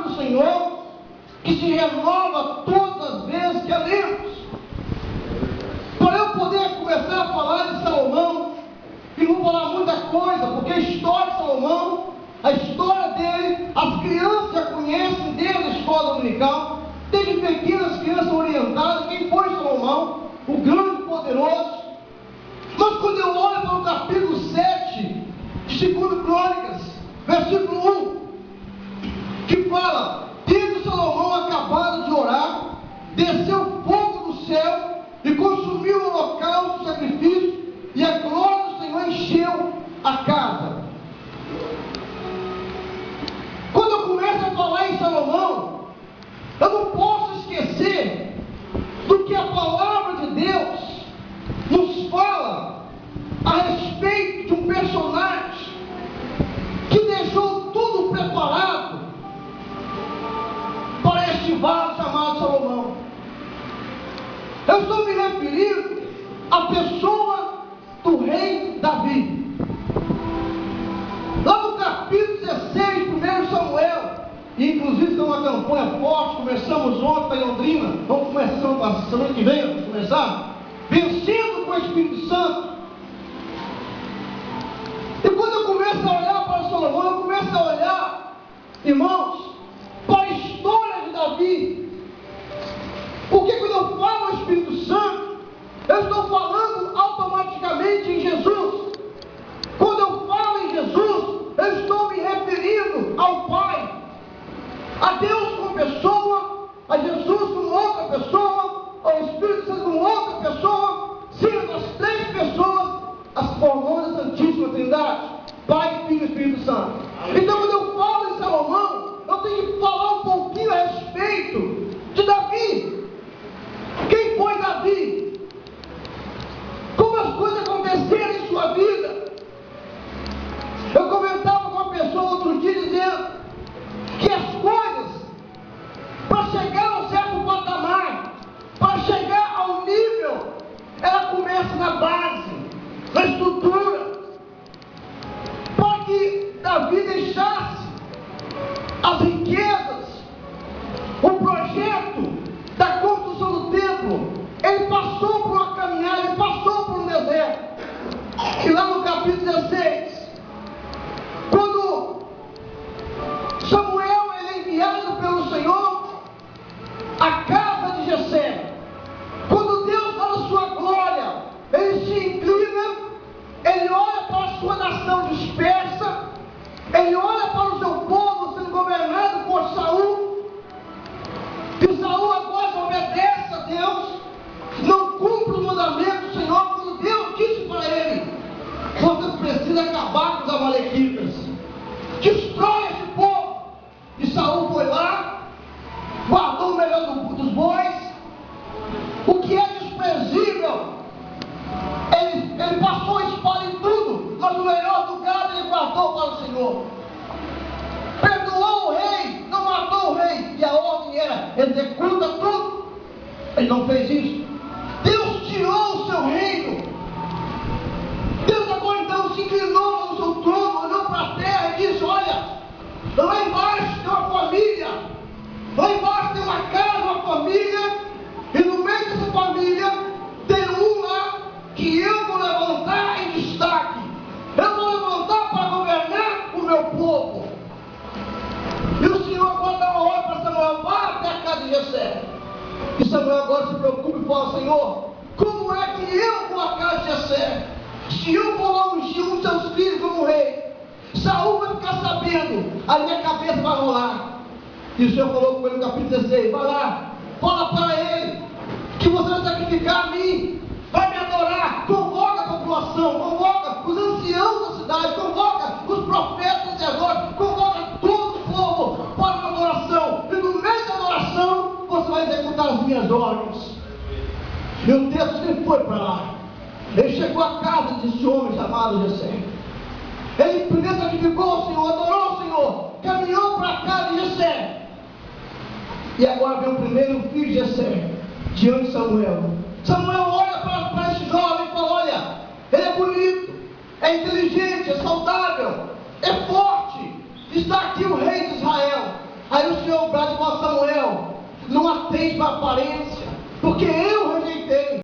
palavra do Senhor que se renova todas as vezes que a lemos. Para eu poder começar a falar de Salomão, e não falar muita coisa, porque a história de Salomão, a história dele, as crianças já conhecem desde a escola dominical, desde pequenas crianças orientadas, quem foi Salomão, o grande e poderoso. Mas quando eu olho para o capítulo 7 de 2 Crônicas, versículo 1, que fala: tendo Salomão acabado de orar, desceu fogo do céu e consumiu o holocausto, o sacrifício, e a glória do Senhor encheu a casa. Quando eu começo a falar em Salomão, eu não posso esquecer do que a palavra de Deus nos fala a respeito de um personagem que deixou tudo preparado para este vale chamado Salomão. Eu estou me referindo à pessoa do rei Davi. Lá no capítulo 16, 1 Samuel, e inclusive tem uma campanha forte, começamos ontem em Londrina, vamos começar semana que vem, vamos começar, vencendo com o Espírito Santo. E quando eu começo a olhar para Salomão, eu começo a olhar, irmãos, para a história de Davi. Porque quando eu falo ao Espírito Santo, eu estou falando automaticamente em Jesus. Quando eu falo em Jesus, eu estou me referindo ao Pai, a Deus como pessoa, a Jesus como outra pessoa, ao Espírito Santo como outra pessoa, sendo as três pessoas as formando a Santíssima Trindade, Pai, Filho e Espírito Santo. Então, quando eu falo em Salomão, eu tenho que falar um pouquinho a respeito de Davi. Quem foi Davi? Como as coisas aconteceram em sua vida? Eu comentava com uma pessoa outro dia dizendo que as coisas, para chegar a um certo patamar, para chegar ao nível, ela começa na base, na estrutura. Para que Davi deixasse as riquezas, o projeto da construção do templo, ele passou por uma caminhada, ele passou por um deserto. E lá no capítulo 16, quando Samuel é enviado pelo Senhor à casa de Jessé, quando Deus dá a sua glória, ele se inclina, ele olha para a sua nação dispersa, ele olha para o seu povo sendo governado por Saul, e Saul agora obedece a Deus, não cumpre o mandamento do Senhor, quando Deus disse para ele: você precisa acabar com os amalequitas, destrói esse povo. E Saul foi lá, guardou o melhor dos bois, o que é desprezível, ele passou a espada em tudo, mas o melhor do gado ele guardou para o Senhor. Perdoou o rei, não matou o rei, e a ordem era: executa tudo. Ele não fez isso. Deus tirou o seu reino. Deus agora então se inclinou no seu trono, olhou para a terra e disse: olha, lá embaixo tem uma família, lá embaixo tem uma casa, uma família, e no meio dessa família tem um lá que eu vou levantar em destaque. Eu vou levantar para governar o meu povo. E o Senhor agora dá uma ordem para Samuel: vá até a casa de Jessé. E Samuel agora se preocupa e fala: Senhor, como é que eu vou à casa de Jessé? Se eu for lá ungir um dos seus filhos como rei, Saul vai ficar sabendo, a minha cabeça vai rolar. E o Senhor falou com ele no capítulo 16: vai lá, fala para ele que você vai sacrificar a mim, vai me adorar, convoca a população, convoca os anciãos da cidade, convoca os profetas, sacerdotes, convoca todo o povo para uma adoração, e no meio da adoração você vai executar as minhas ordens. E o texto sempre foi para lá. Ele chegou à casa desse homem chamado Jessé. Ele primeiro sacrificou ao Senhor, adorou o Senhor, caminhou para a casa de Jessé. E agora vem o primeiro filho de Jessé diante de Samuel. Samuel olha para esse jovem e fala: olha, ele é bonito, é inteligente, é saudável, é forte, está aqui o rei de Israel. Aí o Senhor aparência, porque